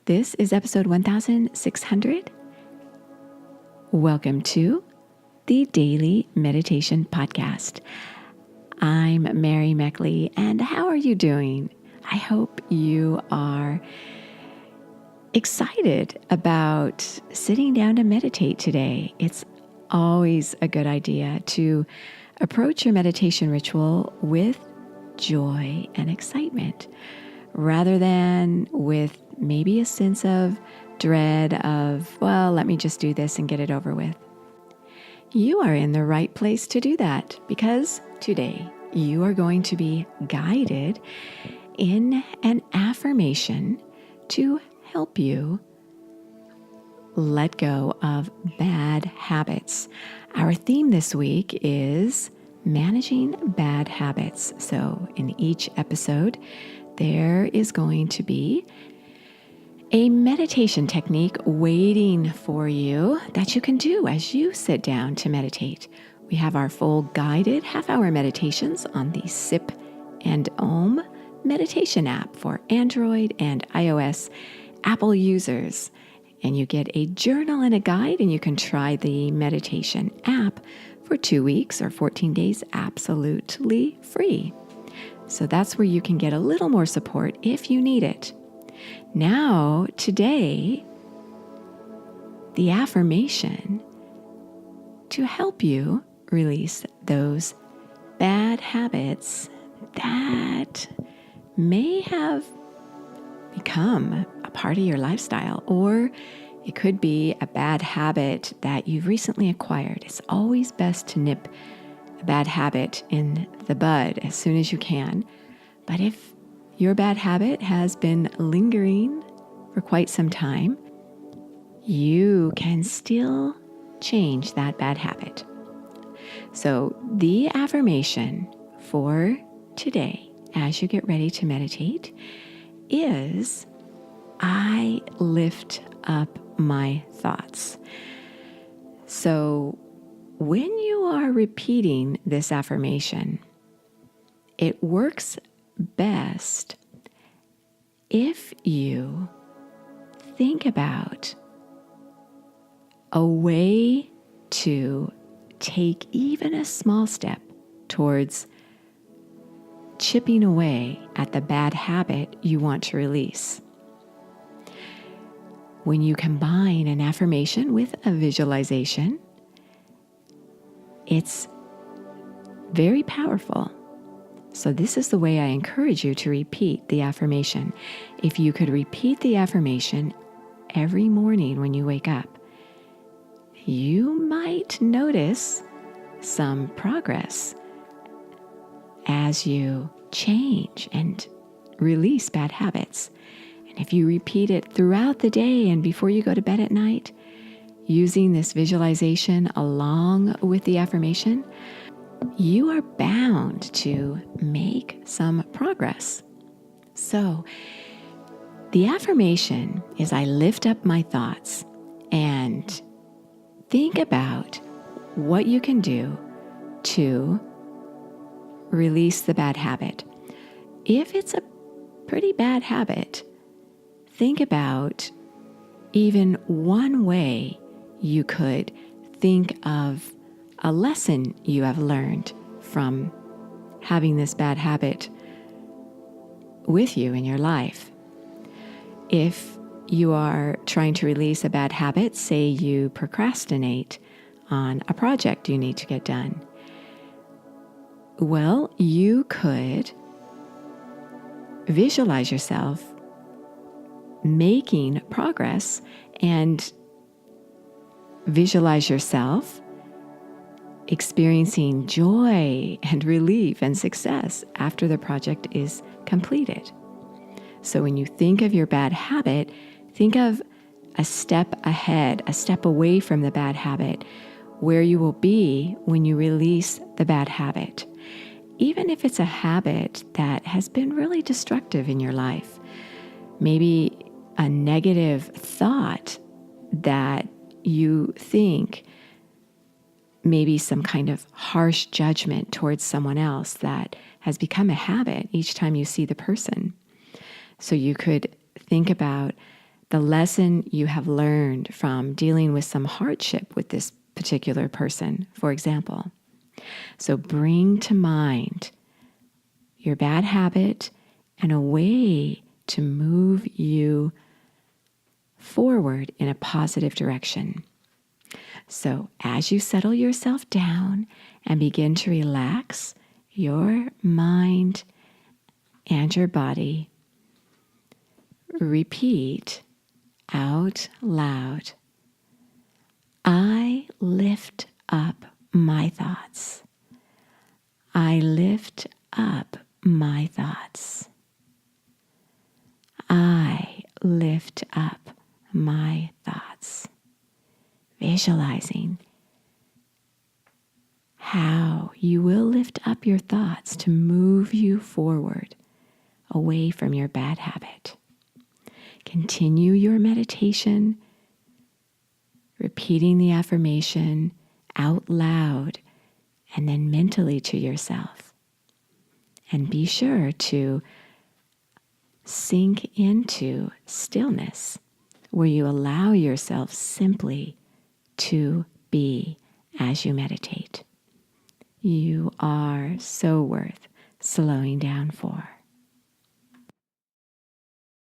This is episode 1600. Welcome to the Daily Meditation Podcast. I'm Mary Meckley, and how are you doing? I hope you are excited about sitting down to meditate today. It's always a good idea to approach your meditation ritual with joy and excitement, rather than with maybe a sense of dread of, well, let me just do this and get it over with. You are in the right place to do that, because today you are going to be guided in an affirmation to help you let go of bad habits. Our theme this week is managing bad habits. So in each episode, there is going to be a meditation technique waiting for you that you can do as you sit down to meditate. We have our full guided half-hour meditations on the SIP and OM meditation app for Android and iOS Apple users. And you get a journal and a guide, and you can try the meditation app for 2 weeks or 14 days absolutely free. So that's where you can get a little more support if you need it. Now, today, the affirmation to help you release those bad habits that may have become a part of your lifestyle, or it could be a bad habit that you've recently acquired. It's always best to nip a bad habit in the bud as soon as you can. But if your bad habit has been lingering for quite some time, you can still change that bad habit. So the affirmation for today, as you get ready to meditate, is I lift up my thoughts. So when you are repeating this affirmation, it works best if you think about a way to take even a small step towards chipping away at the bad habit you want to release. When you combine an affirmation with a visualization, it's very powerful. So this is the way I encourage you to repeat the affirmation. If you could repeat the affirmation every morning when you wake up, you might notice some progress as you change and release bad habits. And if you repeat it throughout the day and before you go to bed at night, using this visualization along with the affirmation, you are bound to make some progress. So the affirmation is I lift up my thoughts, and think about what you can do to release the bad habit. If it's a pretty bad habit, think about even one way you could think of a lesson you have learned from having this bad habit with you in your life. If you are trying to release a bad habit, say you procrastinate on a project you need to get done, well, you could visualize yourself making progress and visualize yourself experiencing joy and relief and success after the project is completed. So when you think of your bad habit, think of a step ahead, a step away from the bad habit, where you will be when you release the bad habit. Even if it's a habit that has been really destructive in your life, maybe a negative thought that you think, maybe some kind of harsh judgment towards someone else that has become a habit each time you see the person. So you could think about the lesson you have learned from dealing with some hardship with this particular person, for example. So bring to mind your bad habit and a way to move you forward in a positive direction. So as you settle yourself down and begin to relax your mind and your body, repeat out loud, I lift up my thoughts. I lift up my thoughts. I lift up my thoughts. Visualizing how you will lift up your thoughts to move you forward away from your bad habit. Continue your meditation, repeating the affirmation out loud and then mentally to yourself. And be sure to sink into stillness where you allow yourself simply to be as you meditate. You are so worth slowing down for.